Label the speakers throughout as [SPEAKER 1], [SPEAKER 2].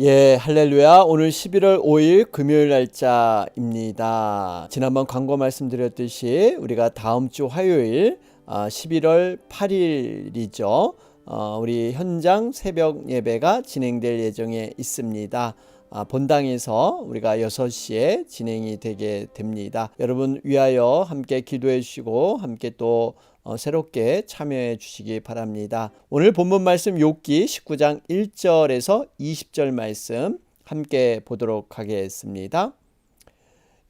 [SPEAKER 1] 예, 할렐루야. 오늘 11월 5일 금요일 날짜입니다. 지난번 광고 말씀드렸듯이 우리가 다음 주 화요일 11월 8일이죠. 우리 현장 새벽 예배가 진행될 예정에 있습니다. 본당에서 우리가 6시에 진행이 되게 됩니다. 여러분 위하여 함께 기도해 주시고 함께 또 새롭게 참여해 주시기 바랍니다. 오늘 본문 말씀 욥기 19장 1절에서 20절 말씀 함께 보도록 하겠습니다.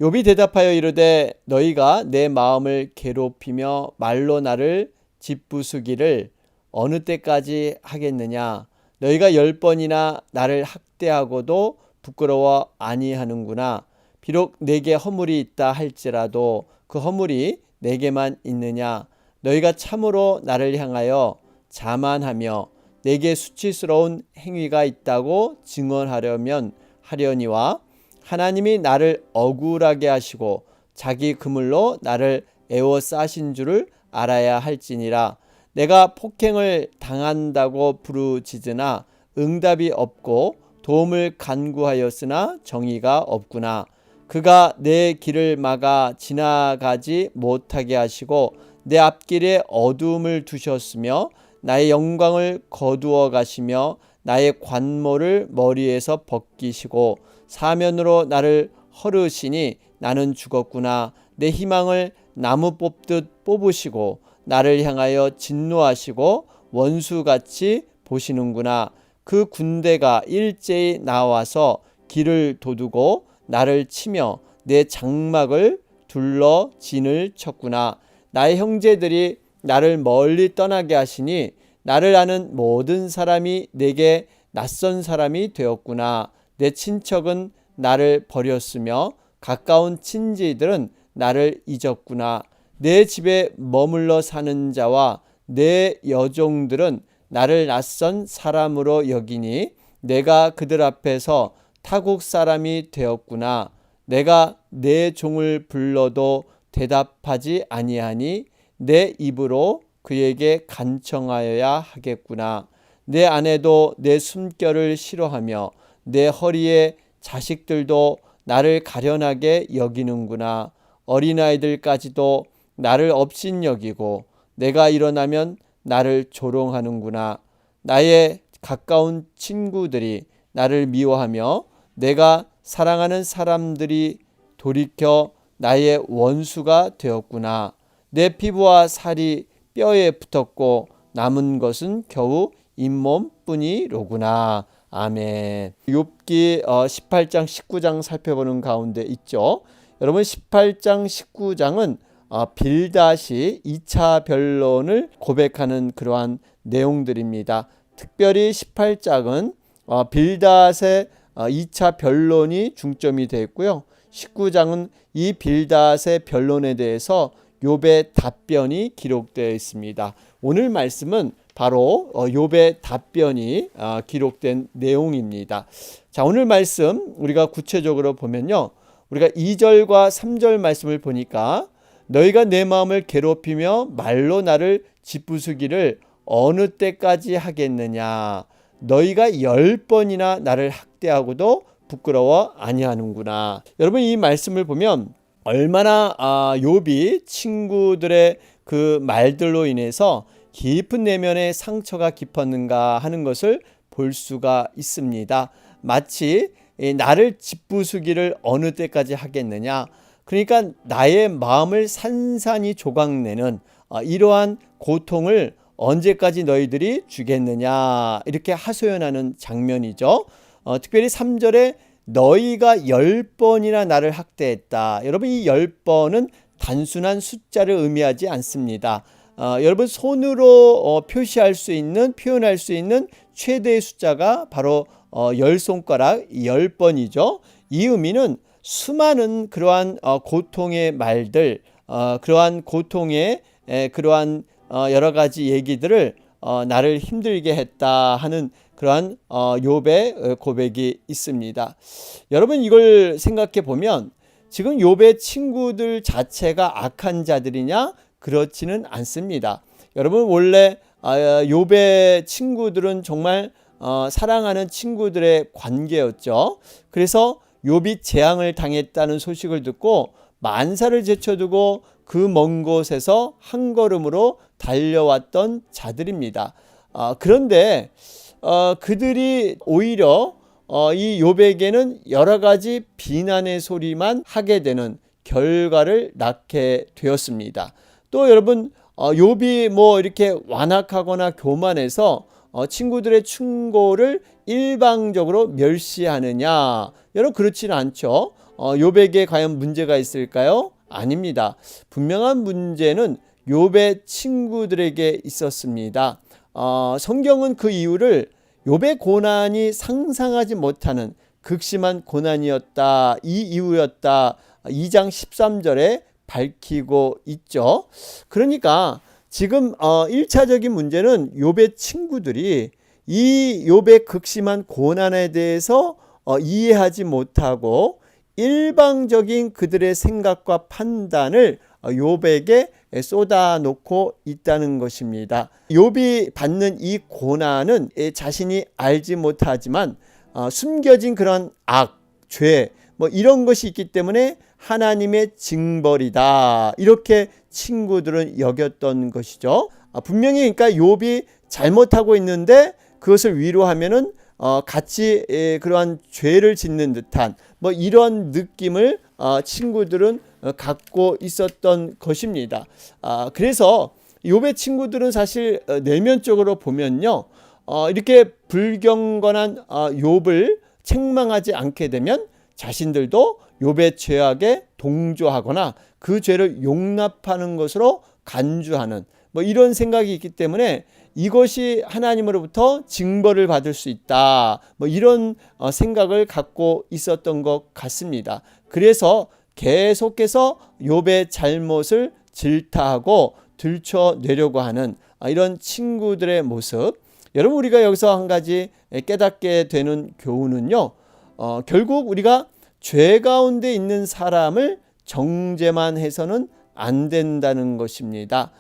[SPEAKER 1] 욥이 대답하여 이르되 너희가 내 마음을 괴롭히며 말로 나를 짓부수기를 어느 때까지 하겠느냐. 너희가 10번이나 나를 학대하고도 부끄러워 아니하는구나. 비록 내게 허물이 있다 할지라도 그 허물이 내게만 있느냐. 너희가 참으로 나를 향하여 자만하며 내게 수치스러운 행위가 있다고 증언하려면 하려니와 하나님이 나를 억울하게 하시고 자기 그물로 나를 에워싸신 줄을 알아야 할지니라. 내가 폭행을 당한다고 부르짖으나 응답이 없고 도움을 간구하였으나 정의가 없구나. 그가 내 길을 막아 지나가지 못하게 하시고 내 앞길에 어두움을 두셨으며 나의 영광을 거두어 가시며 나의 관모를 머리에서 벗기시고 사면으로 나를 헐으시니 나는 죽었구나. 내 희망을 나무 뽑듯 뽑으시고 나를 향하여 진노하시고 원수같이 보시는구나. 그 군대가 일제히 나와서 길을 도두고 나를 치며 내 장막을 둘러 진을 쳤구나. 나의 형제들이 나를 멀리 떠나게 하시니 나를 아는 모든 사람이 내게 낯선 사람이 되었구나. 내 친척은 나를 버렸으며 가까운 친지들은 나를 잊었구나. 내 집에 머물러 사는 자와 내 여종들은 나를 낯선 사람으로 여기니 내가 그들 앞에서 타국 사람이 되었구나. 내가 내 종을 불러도 대답하지 아니하니 내 입으로 그에게 간청하여야 하겠구나. 내 아내도 내 숨결을 싫어하며 내 허리에 자식들도 나를 가련하게 여기는구나. 어린아이들까지도 나를 업신여기고 내가 일어나면 나를 조롱하는구나. 나의 가까운 친구들이 나를 미워하며 내가 사랑하는 사람들이 돌이켜 나의 원수가 되었구나. 내 피부와 살이 뼈에 붙었고 남은 것은 겨우 잇몸뿐이로구나. 아멘. 욥기 18장 19장 살펴보는 가운데 있죠. 여러분 18장 19장은 빌닷이 2차 변론을 고백하는 그러한 내용들입니다. 특별히 18장은 빌닷의 2차 변론이 중점이 되어 있고요. 19장은 이 빌닷의 변론에 대해서 욥의 답변이 기록되어 있습니다. 오늘 말씀은 바로 욥의 답변이 기록된 내용입니다. 자, 오늘 말씀 우리가 구체적으로 보면요. 우리가 2절과 3절 말씀을 보니까 너희가 내 마음을 괴롭히며 말로 나를 짓부수기를 어느 때까지 하겠느냐. 너희가 10번이나 나를 학대하고도 부끄러워 아니하는구나. 여러분 이 말씀을 보면 얼마나 욥이 친구들의 그 말들로 인해서 깊은 내면의 상처가 깊었는가 하는 것을 볼 수가 있습니다. 마치 나를 짓부수기를 어느 때까지 하겠느냐. 그러니까 나의 마음을 산산이 조각내는 이러한 고통을 언제까지 너희들이 주겠느냐 이렇게 하소연하는 장면이죠. 특별히 3절에 너희가 10번이나 나를 학대했다. 여러분 이 10번은 단순한 숫자를 의미하지 않습니다. 여러분 손으로 표시할 수 있는 표현할 수 있는 최대의 숫자가 바로 10손가락 10번이죠. 이 의미는 수많은 그러한 고통의 말들, 그러한 고통의 그러한 여러 가지 얘기들을 나를 힘들게 했다 하는 그러한 욥의 고백이 있습니다. 여러분 이걸 생각해 보면 지금 욥의 친구들 자체가 악한 자들이냐? 그렇지는 않습니다. 여러분 원래 욥의 친구들은 정말 사랑하는 친구들의 관계였죠. 그래서 욥이 재앙을 당했다는 소식을 듣고 만사를 제쳐두고 그 먼 곳에서 한 걸음으로 달려왔던 자들입니다. 그런데 그들이 오히려 이 욥에게는 여러 가지 비난의 소리만 하게 되는 결과를 낳게 되었습니다. 또 여러분, 욥이 뭐 이렇게 완악하거나 교만해서 친구들의 충고를 일방적으로 멸시하느냐? 여러분, 그렇지는 않죠. 욥에게 과연 문제가 있을까요? 아닙니다. 분명한 문제는 욥의 친구들에게 있었습니다. 성경은 그 이유를 욥의 고난이 상상하지 못하는 극심한 고난이었다, 이 이유였다, 2장 13절에 밝히고 있죠. 그러니까 지금 1차적인 문제는 욥의 친구들이 이 욥의 극심한 고난에 대해서 이해하지 못하고 일방적인 그들의 생각과 판단을 욥에게 쏟아놓고 있다는 것입니다. 욥이 받는 이 고난은 자신이 알지 못하지만 숨겨진 그런 악, 죄, 뭐 이런 것이 있기 때문에 하나님의 징벌이다, 이렇게 친구들은 여겼던 것이죠. 분명히 그러니까 욥이 잘못하고 있는데 그것을 위로하면은 같이 그러한 죄를 짓는 듯한 뭐 이런 느낌을 친구들은 갖고 있었던 것입니다. 그래서 욥의 친구들은 사실 내면적으로 보면요, 이렇게 불경건한 욥을 책망하지 않게 되면 자신들도 욥의 죄악에 동조하거나 그 죄를 용납하는 것으로 간주하는 뭐 이런 생각이 있기 때문에 이것이 하나님으로부터 징벌을 받을 수 있다, 뭐 이런 생각을 갖고 있었던 것 같습니다. 그래서 계속해서 욥의 잘못을 질타하고 들춰내려고 하는 이런 친구들의 모습, 여러분, 우리가 여기서 한 가지 깨닫게 되는 교훈은요, 결국 우리가 죄 가운데 있는 사람을 정죄만 해서는 안 된다는 것입니다.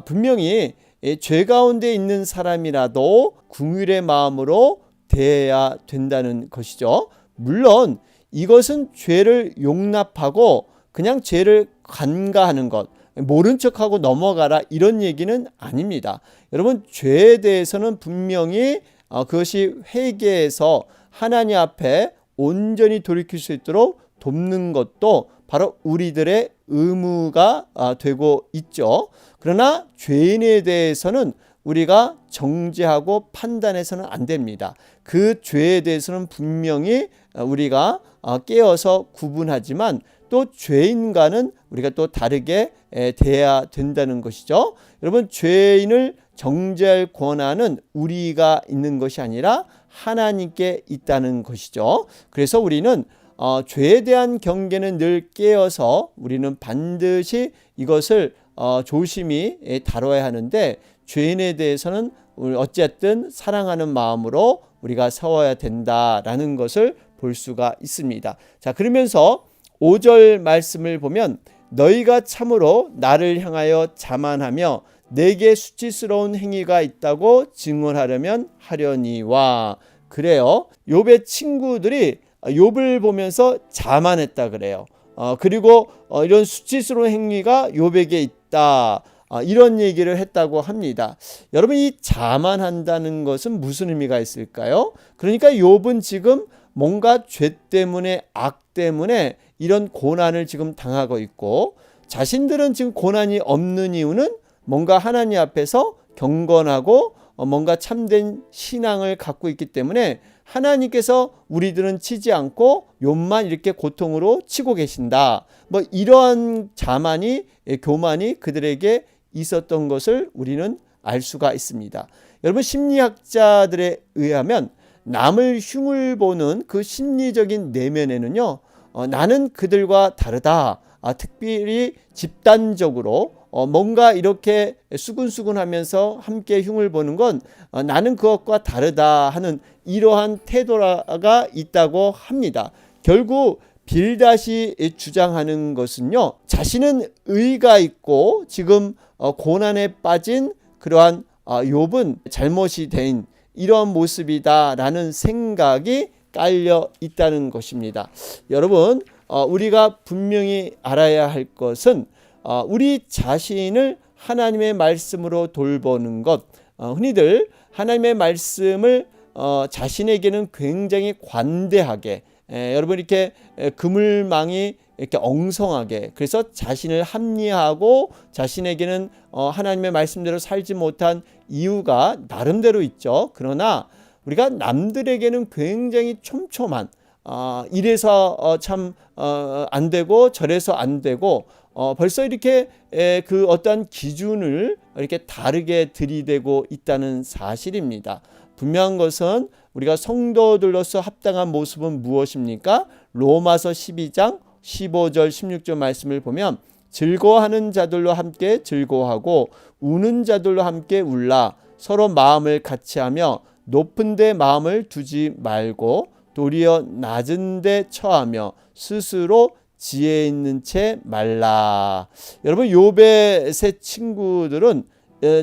[SPEAKER 1] 분명히 죄 가운데 있는 사람이라도 긍휼의 마음으로 대해야 된다는 것이죠. 물론 이것은 죄를 용납하고 그냥 죄를 간과하는 것, 모른 척하고 넘어가라, 이런 얘기는 아닙니다. 여러분, 죄에 대해서는 분명히 그것이 회개해서 하나님 앞에 온전히 돌이킬 수 있도록 돕는 것도 바로 우리들의 의무가 되고 있죠. 그러나 죄인에 대해서는 우리가 정죄하고 판단해서는 안 됩니다. 그 죄에 대해서는 분명히 우리가 깨어서 구분하지만 또 죄인과는 우리가 또 다르게 대해야 된다는 것이죠. 여러분, 죄인을 정죄할 권한은 우리가 있는 것이 아니라 하나님께 있다는 것이죠. 그래서 우리는 죄에 대한 경계는 늘 깨어서 우리는 반드시 이것을 조심히 다뤄야 하는데, 죄인에 대해서는 어쨌든 사랑하는 마음으로 우리가 세워야 된다라는 것을 볼 수가 있습니다. 자, 그러면서 5절 말씀을 보면 너희가 참으로 나를 향하여 자만하며 내게 수치스러운 행위가 있다고 증언하려면 하려니와. 그래요, 욥의 친구들이 욥을 보면서 자만했다 그래요. 그리고 이런 수치스러운 행위가 욥에게 있다, 이런 얘기를 했다고 합니다. 여러분, 이 자만한다는 것은 무슨 의미가 있을까요? 그러니까 욥은 지금 뭔가 죄 때문에, 악 때문에 이런 고난을 지금 당하고 있고, 자신들은 지금 고난이 없는 이유는 뭔가 하나님 앞에서 경건하고 뭔가 참된 신앙을 갖고 있기 때문에 하나님께서 우리들은 치지 않고 욥만 이렇게 고통으로 치고 계신다, 뭐 이러한 자만이, 교만이 그들에게 있었던 것을 우리는 알 수가 있습니다. 여러분, 심리학자들에 의하면 남을 흉을 보는 그 심리적인 내면에는요, 나는 그들과 다르다, 특별히 집단적으로 뭔가 이렇게 수근수근하면서 함께 흉을 보는 건 나는 그것과 다르다 하는 이러한 태도가 있다고 합니다. 결국 빌닷이 주장하는 것은요, 자신은 의가 있고 지금 고난에 빠진 그러한 욥은 잘못이 된 이러한 모습이다라는 생각이 깔려 있다는 것입니다. 여러분, 우리가 분명히 알아야 할 것은 우리 자신을 하나님의 말씀으로 돌보는 것, 흔히들 하나님의 말씀을 자신에게는 굉장히 관대하게, 여러분 이렇게 그물망이 이렇게 엉성하게, 그래서 자신을 합리화하고 자신에게는 하나님의 말씀대로 살지 못한 이유가 나름대로 있죠. 그러나 우리가 남들에게는 굉장히 촘촘한, 이래서 참 안 되고 저래서 안 되고, 벌써 이렇게 그 어떠한 기준을 이렇게 다르게 들이대고 있다는 사실입니다. 분명한 것은 우리가 성도들로서 합당한 모습은 무엇입니까? 로마서 12장 15절 16절 말씀을 보면 즐거워하는 자들로 함께 즐거워하고 우는 자들로 함께 울라. 서로 마음을 같이하며 높은 데 마음을 두지 말고 도리어 낮은 데 처하며 스스로 지혜 있는 채 말라. 여러분, 욥의 세 친구들은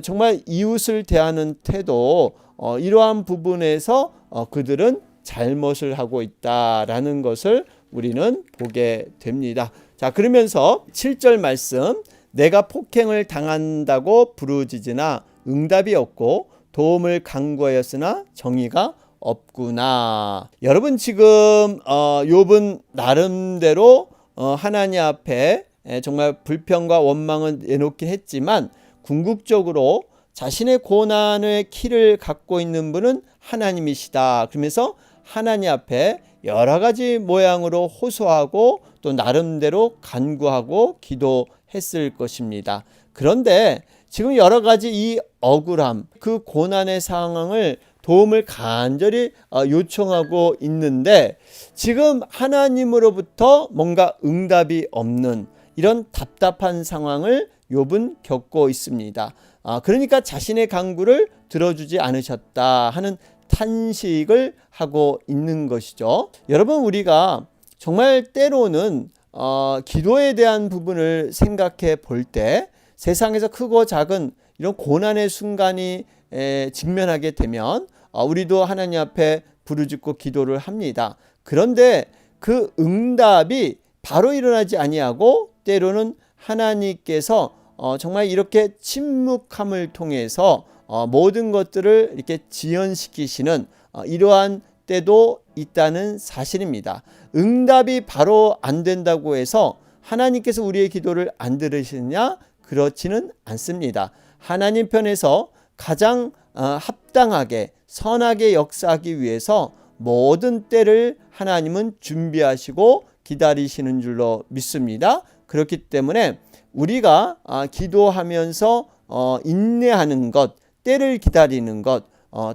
[SPEAKER 1] 정말 이웃을 대하는 태도, 이러한 부분에서 그들은 잘못을 하고 있다라는 것을 우리는 보게 됩니다. 자, 그러면서 7절 말씀, 내가 폭행을 당한다고 부르짖으나 응답이 없고 도움을 간구하였으나 정의가 없구나. 여러분, 지금 욥은 나름대로 하나님 앞에 정말 불평과 원망은 내놓긴 했지만 궁극적으로 자신의 고난의 키를 갖고 있는 분은 하나님이시다. 그러면서 하나님 앞에 여러 가지 모양으로 호소하고 또 나름대로 간구하고 기도했을 것입니다. 그런데 지금 여러 가지 이 억울함, 그 고난의 상황을 도움을 간절히 요청하고 있는데 지금 하나님으로부터 뭔가 응답이 없는 이런 답답한 상황을 욥은 겪고 있습니다. 그러니까 자신의 간구를 들어주지 않으셨다 하는 탄식을 하고 있는 것이죠. 여러분, 우리가 정말 때로는 기도에 대한 부분을 생각해 볼 때 세상에서 크고 작은 이런 고난의 순간이 직면하게 되면 우리도 하나님 앞에 부르짖고 기도를 합니다. 그런데 그 응답이 바로 일어나지 아니하고 때로는 하나님께서 정말 이렇게 침묵함을 통해서 모든 것들을 이렇게 지연시키시는 이러한 때도 있다는 사실입니다. 응답이 바로 안 된다고 해서 하나님께서 우리의 기도를 안 들으시느냐? 그렇지는 않습니다. 하나님 편에서 가장 합당하게 선하게 역사하기 위해서 모든 때를 하나님은 준비하시고 기다리시는 줄로 믿습니다. 그렇기 때문에 우리가 기도하면서 인내하는 것, 때를 기다리는 것,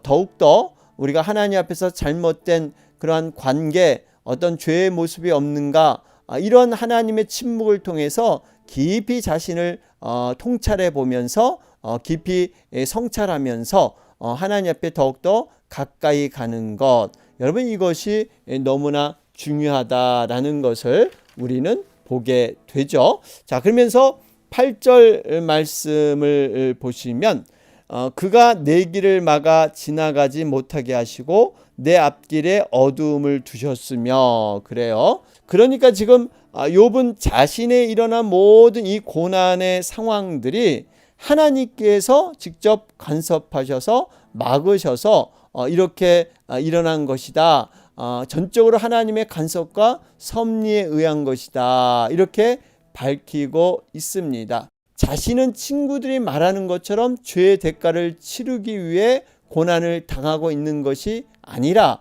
[SPEAKER 1] 더욱더 우리가 하나님 앞에서 잘못된 그러한 관계, 어떤 죄의 모습이 없는가, 이런 하나님의 침묵을 통해서 깊이 자신을 통찰해 보면서 깊이 성찰하면서 하나님 앞에 더욱더 가까이 가는 것, 여러분, 이것이 너무나 중요하다라는 것을 우리는 보게 되죠. 자, 그러면서 8절 말씀을 보시면 그가 내 길을 막아 지나가지 못하게 하시고 내 앞길에 어두움을 두셨으며, 그래요. 그러니까 지금 욥은 자신의 일어난 모든 이 고난의 상황들이 하나님께서 직접 간섭하셔서 막으셔서 이렇게 일어난 것이다. 전적으로 하나님의 간섭과 섭리에 의한 것이다. 이렇게 밝히고 있습니다. 자신은 친구들이 말하는 것처럼 죄의 대가를 치르기 위해 고난을 당하고 있는 것이 아니라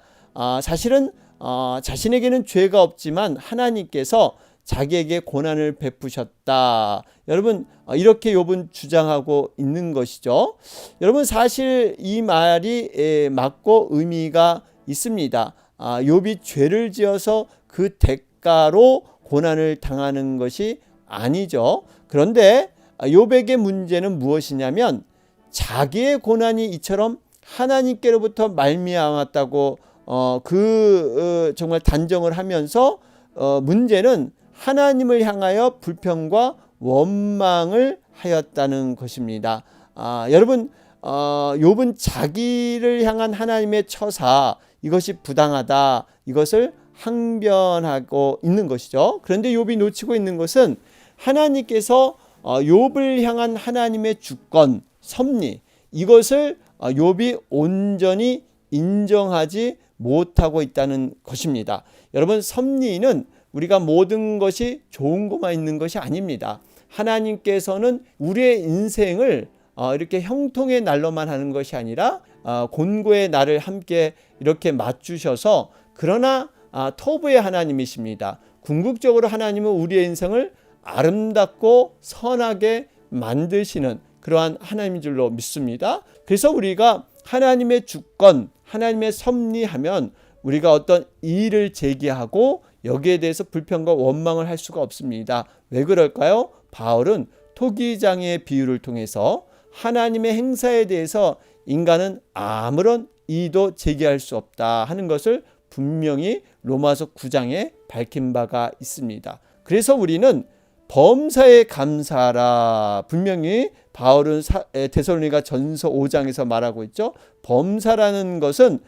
[SPEAKER 1] 사실은 자신에게는 죄가 없지만 하나님께서 자기에게 고난을 베푸셨다. 여러분, 이렇게 욥은 주장하고 있는 것이죠. 여러분, 사실 이 말이 맞고 의미가 있습니다. 욥이 죄를 지어서 그 대가로 고난을 당하는 것이 아니죠. 그런데 욥에게 문제는 무엇이냐면 자기의 고난이 이처럼 하나님께로부터 말미암았다고 정말 단정을 하면서 문제는 하나님을 향하여 불평과 원망을 하였다는 것입니다. 여러분, 욥은 자기를 향한 하나님의 처사, 이것이 부당하다, 이것을 항변하고 있는 것이죠. 그런데 욥이 놓치고 있는 것은 하나님께서 욥을 향한 하나님의 주권, 섭리, 이것을 욥이 온전히 인정하지 못하고 있다는 것입니다. 여러분, 섭리는 우리가 모든 것이 좋은 것만 있는 것이 아닙니다. 하나님께서는 우리의 인생을 이렇게 형통의 날로만 하는 것이 아니라 곤고의 날을 함께 이렇게 맞추셔서, 그러나 터부의 하나님이십니다. 궁극적으로 하나님은 우리의 인생을 아름답고 선하게 만드시는 그러한 하나님인 줄로 믿습니다. 그래서 우리가 하나님의 주권, 하나님의 섭리하면 우리가 어떤 이의를 제기하고 여기에 대해서 불평과 원망을 할 수가 없습니다. 왜 그럴까요? 바울은 토기장의 비유를 통해서 하나님의 행사에 대해서 인간은 아무런 이의도 제기할 수 없다 하는 것을 분명히 로마서 9장에 밝힌 바가 있습니다. 그래서 우리는 범사에 감사하라, 분명히 바울은 데살로니가 전서 5장에서 말하고 있죠. 범사라는 것은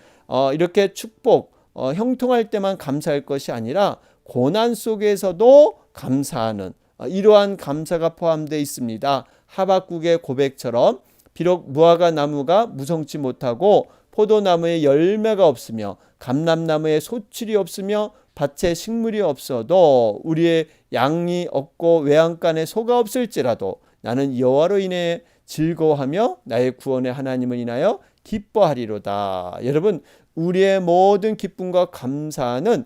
[SPEAKER 1] 이렇게 축복, 형통할 때만 감사할 것이 아니라 고난 속에서도 감사하는 이러한 감사가 포함되어 있습니다. 하박국의 고백처럼 비록 무화과 나무가 무성치 못하고 포도나무에 열매가 없으며 감람나무에 소출이 없으며 밭에 식물이 없어도 우리의 양이 없고 외양간에 소가 없을지라도 나는 여호와로 인해 즐거워하며 나의 구원의 하나님을 인하여 기뻐하리로다. 여러분, 우리의 모든 기쁨과 감사는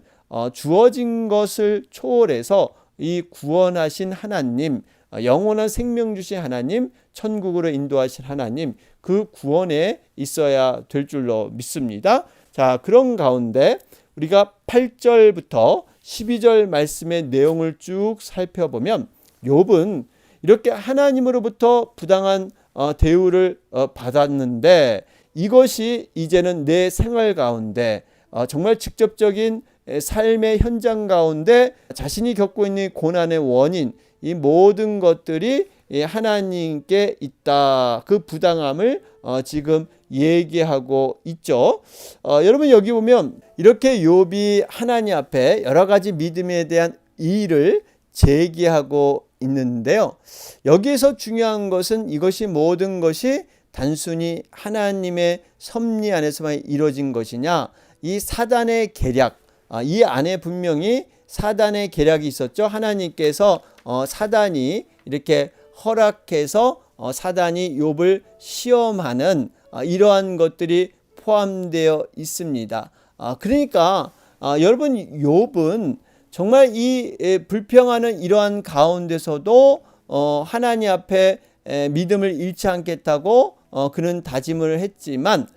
[SPEAKER 1] 주어진 것을 초월해서 이 구원하신 하나님, 영원한 생명 주신 하나님, 천국으로 인도하신 하나님, 그 구원에 있어야 될 줄로 믿습니다. 자, 그런 가운데 우리가 8절부터 12절 말씀의 내용을 쭉 살펴보면 욥은 이렇게 하나님으로부터 부당한 대우를 받았는데, 이것이 이제는 내 생활 가운데 정말 직접적인 삶의 현장 가운데 자신이 겪고 있는 고난의 원인, 이 모든 것들이 하나님께 있다, 그 부당함을 지금 얘기하고 있죠. 여러분, 여기 보면 이렇게 욥이 하나님 앞에 여러 가지 믿음에 대한 이의를 제기하고 있는데요. 여기에서 중요한 것은 이것이 모든 것이 단순히 하나님의 섭리 안에서만 이루어진 것이냐, 이 사단의 계략, 이 안에 분명히 사단의 계략이 있었죠. 하나님께서 사단이 이렇게 허락해서 사단이 욥을 시험하는 이러한 것들이 포함되어 있습니다. 그러니까 여러분, 욥은 정말 이 불평하는 이러한 가운데서도 하나님 앞에 믿음을 잃지 않겠다고 그는 다짐을 했지만,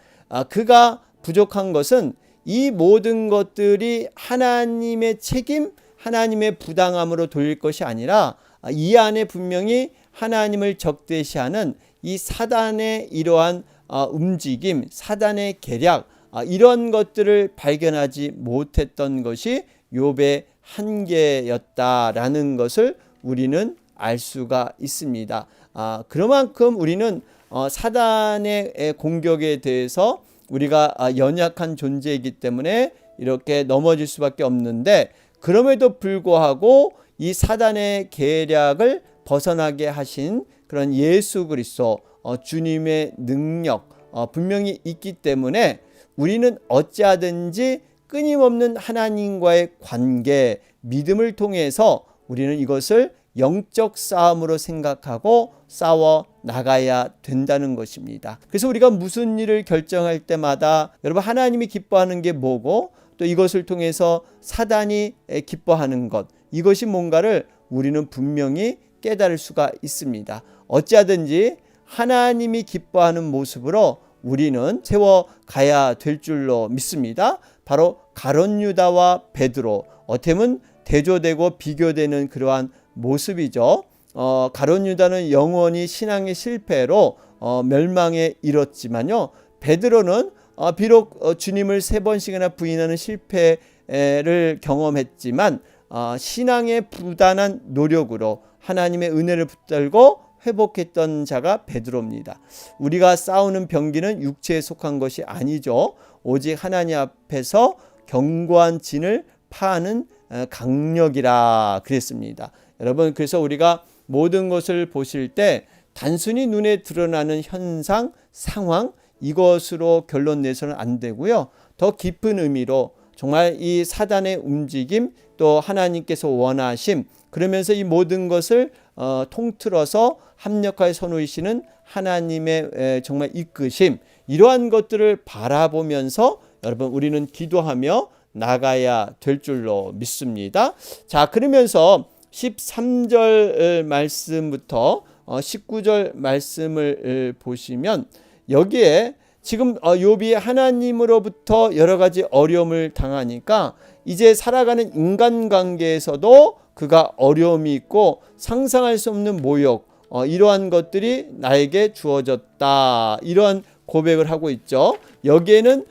[SPEAKER 1] 그가 부족한 것은 이 모든 것들이 하나님의 책임, 하나님의 부당함으로 돌릴 것이 아니라 이 안에 분명히 하나님을 적대시하는 이 사단의 이러한 움직임, 사단의 계략, 이런 것들을 발견하지 못했던 것이 욥의 한계였다라는 것을 우리는 알 수가 있습니다. 그만큼 우리는 사단의 공격에 대해서 우리가 연약한 존재이기 때문에 이렇게 넘어질 수밖에 없는데, 그럼에도 불구하고 이 사단의 계략을 벗어나게 하신 그런 예수 그리스도 주님의 능력 분명히 있기 때문에 우리는 어찌하든지 끊임없는 하나님과의 관계, 믿음을 통해서 우리는 이것을 영적 싸움으로 생각하고 싸워 나가야 된다는 것입니다. 그래서 우리가 무슨 일을 결정할 때마다 여러분, 하나님이 기뻐하는 게 뭐고 또 이것을 통해서 사단이 기뻐하는 것, 이것이 뭔가를 우리는 분명히 깨달을 수가 있습니다. 어찌하든지 하나님이 기뻐하는 모습으로 우리는 세워가야 될 줄로 믿습니다. 바로 가룟 유다와 베드로, 어떻게 보면 대조되고 비교되는 그러한 모습이죠. 가룟 유다는 영원히 신앙의 실패로 멸망에 이뤘지만요, 베드로는 비록 주님을 3번씩이나 부인하는 실패를 경험했지만 신앙의 부단한 노력으로 하나님의 은혜를 붙들고 회복했던 자가 베드로입니다. 우리가 싸우는 병기는 육체에 속한 것이 아니죠. 오직 하나님 앞에서 견고한 진을 파하는 강력이라 그랬습니다. 여러분, 그래서 우리가 모든 것을 보실 때 단순히 눈에 드러나는 현상, 상황, 이것으로 결론 내서는 안 되고요. 더 깊은 의미로 정말 이 사단의 움직임, 또 하나님께서 원하심, 그러면서 이 모든 것을 통틀어서 합력하여 선우이시는 하나님의 정말 이끄심, 이러한 것들을 바라보면서 여러분 우리는 기도하며 나가야 될 줄로 믿습니다. 자, 그러면서 13절 말씀부터 19절 말씀을 보시면 여기에 지금 욥이 하나님으로부터 여러 가지 어려움을 당하니까 이제 살아가는 인간관계에서도 그가 어려움이 있고 상상할 수 없는 모욕, 이러한 것들이 나에게 주어졌다, 이러한 고백을 하고 있죠. 여기에는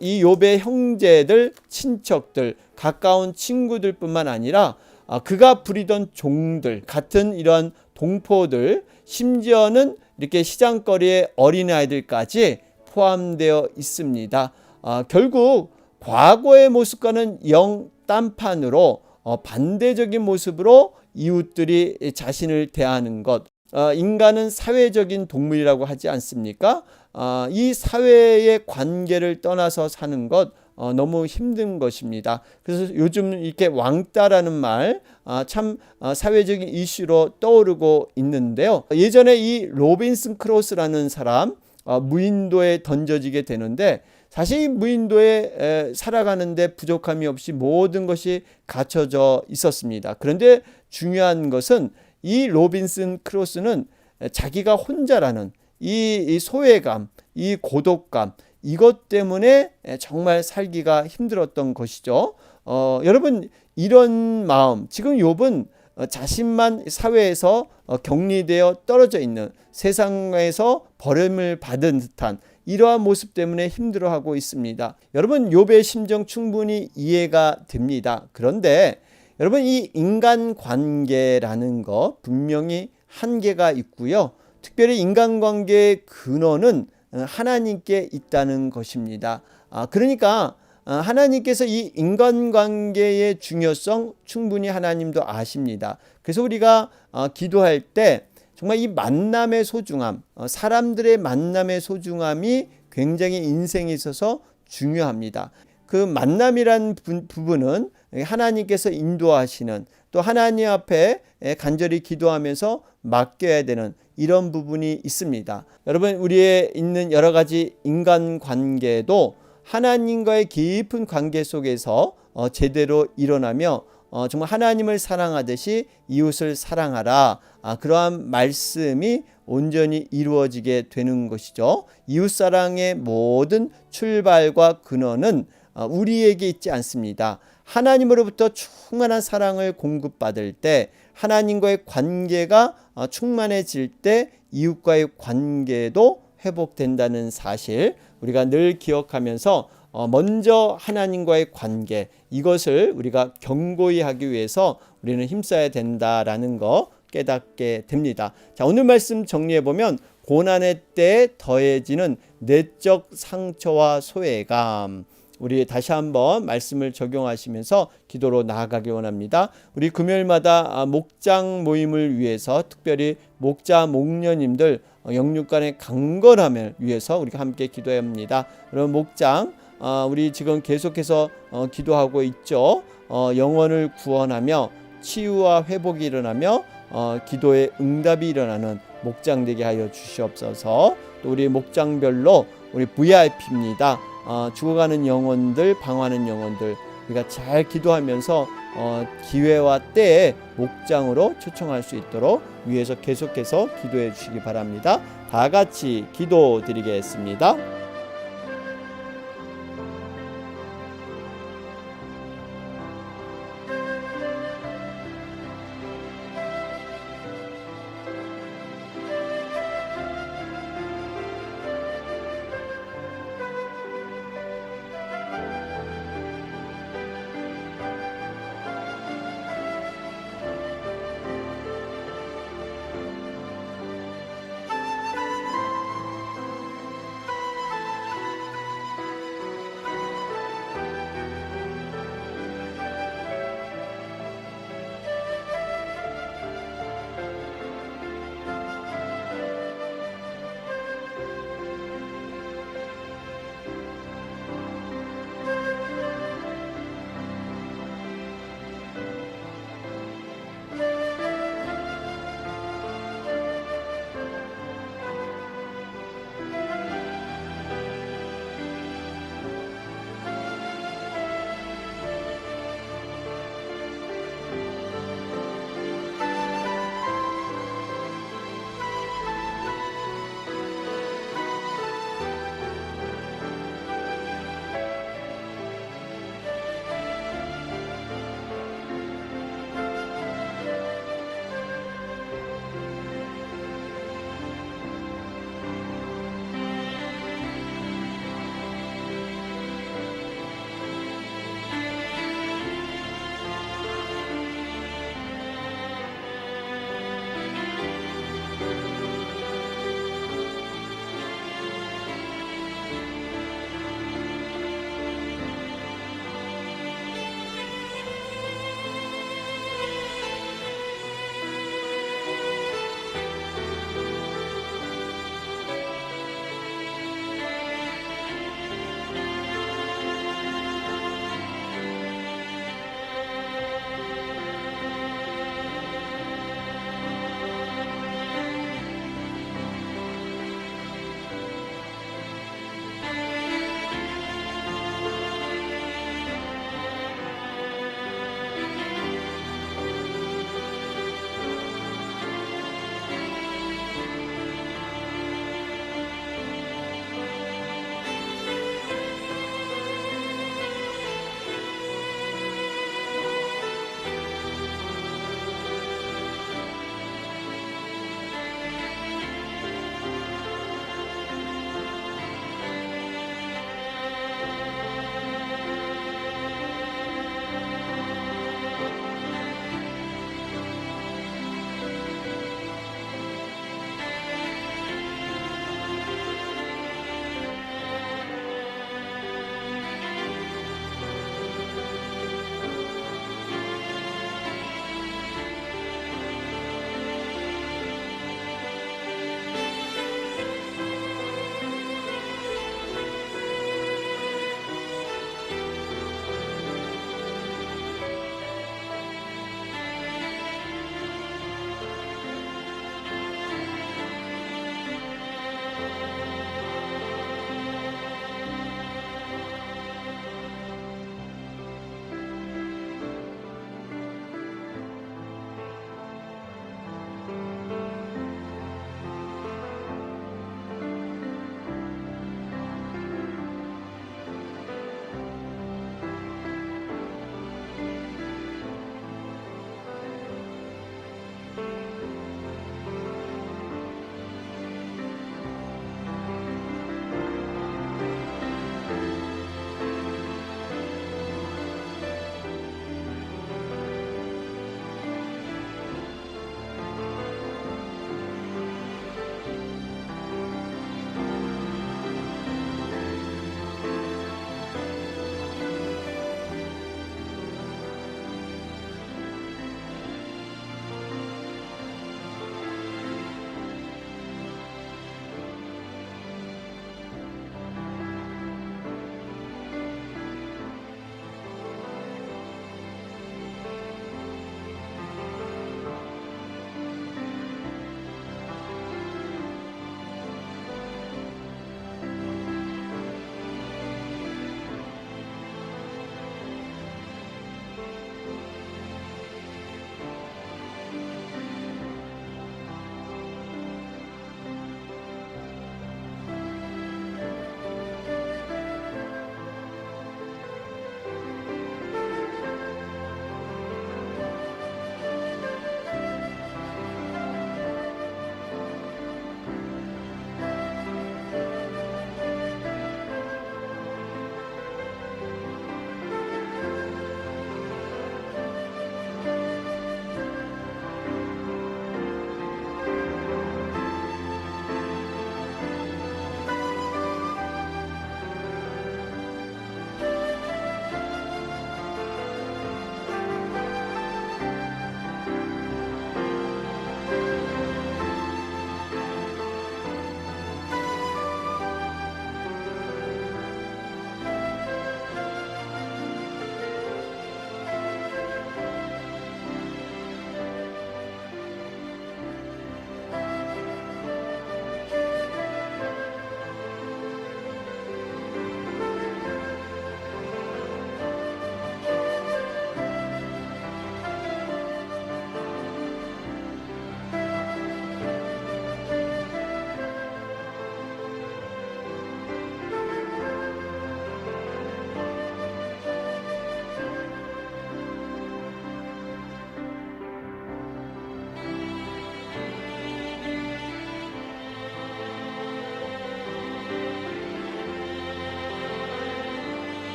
[SPEAKER 1] 이 욥의 형제들, 친척들, 가까운 친구들뿐만 아니라 그가 부리던 종들, 같은 이러한 동포들, 심지어는 이렇게 시장거리의 어린아이들까지 포함되어 있습니다. 결국 과거의 모습과는 영 딴판으로 반대적인 모습으로 이웃들이 자신을 대하는 것. 인간은 사회적인 동물이라고 하지 않습니까? 이 사회의 관계를 떠나서 사는 것 너무 힘든 것입니다. 그래서 요즘 이렇게 왕따라는 말 참 사회적인 이슈로 떠오르고 있는데요. 예전에 이 로빈슨 크로스라는 사람 무인도에 던져지게 되는데, 사실 무인도에 살아가는데 부족함이 없이 모든 것이 갖춰져 있었습니다. 그런데 중요한 것은 이 로빈슨 크로스는 자기가 혼자라는 이 소외감, 이 고독감, 이것 때문에 정말 살기가 힘들었던 것이죠. 여러분, 이런 마음, 지금 욥은 자신만 사회에서 격리되어 떨어져 있는, 세상에서 버림을 받은 듯한 이러한 모습 때문에 힘들어하고 있습니다. 여러분, 욥의 심정 충분히 이해가 됩니다. 그런데 여러분, 이 인간관계라는 것 분명히 한계가 있고요. 특별히 인간관계의 근원은 하나님께 있다는 것입니다. 그러니까 하나님께서 이 인간관계의 중요성 충분히 하나님도 아십니다. 그래서 우리가 기도할 때 정말 이 만남의 소중함, 사람들의 만남의 소중함이 굉장히 인생에 있어서 중요합니다. 그 만남이란 부분은 하나님께서 인도하시는, 또 하나님 앞에 간절히 기도하면서 맡겨야 되는 이런 부분이 있습니다. 여러분, 우리의 있는 여러 가지 인간관계도 하나님과의 깊은 관계 속에서 제대로 일어나며 정말 하나님을 사랑하듯이 이웃을 사랑하라, 그러한 말씀이 온전히 이루어지게 되는 것이죠. 이웃사랑의 모든 출발과 근원은 우리에게 있지 않습니다. 하나님으로부터 충만한 사랑을 공급받을 때, 하나님과의 관계가 충만해질 때 이웃과의 관계도 회복된다는 사실, 우리가 늘 기억하면서 먼저 하나님과의 관계, 이것을 우리가 견고히 하기 위해서 우리는 힘써야 된다라는 거 깨닫게 됩니다. 자, 오늘 말씀 정리해 보면 고난의 때에 더해지는 내적 상처와 소외감, 우리 다시 한번 말씀을 적용하시면서 기도로 나아가기 원합니다. 우리 금요일마다 목장 모임을 위해서, 특별히 목자 목녀님들 영육간의 강건함을 위해서 우리가 함께 기도해야 합니다. 그럼 목장, 우리 지금 계속해서 기도하고 있죠. 영혼을 구원하며 치유와 회복이 일어나며 기도의 응답이 일어나는 목장 되게 하여 주시옵소서. 또 우리 목장별로 우리 VIP입니다. 죽어가는 영혼들, 방황하는 영혼들, 우리가 잘 기도하면서 기회와 때에 목장으로 초청할 수 있도록 위에서 계속해서 기도해 주시기 바랍니다. 다 같이 기도 드리겠습니다.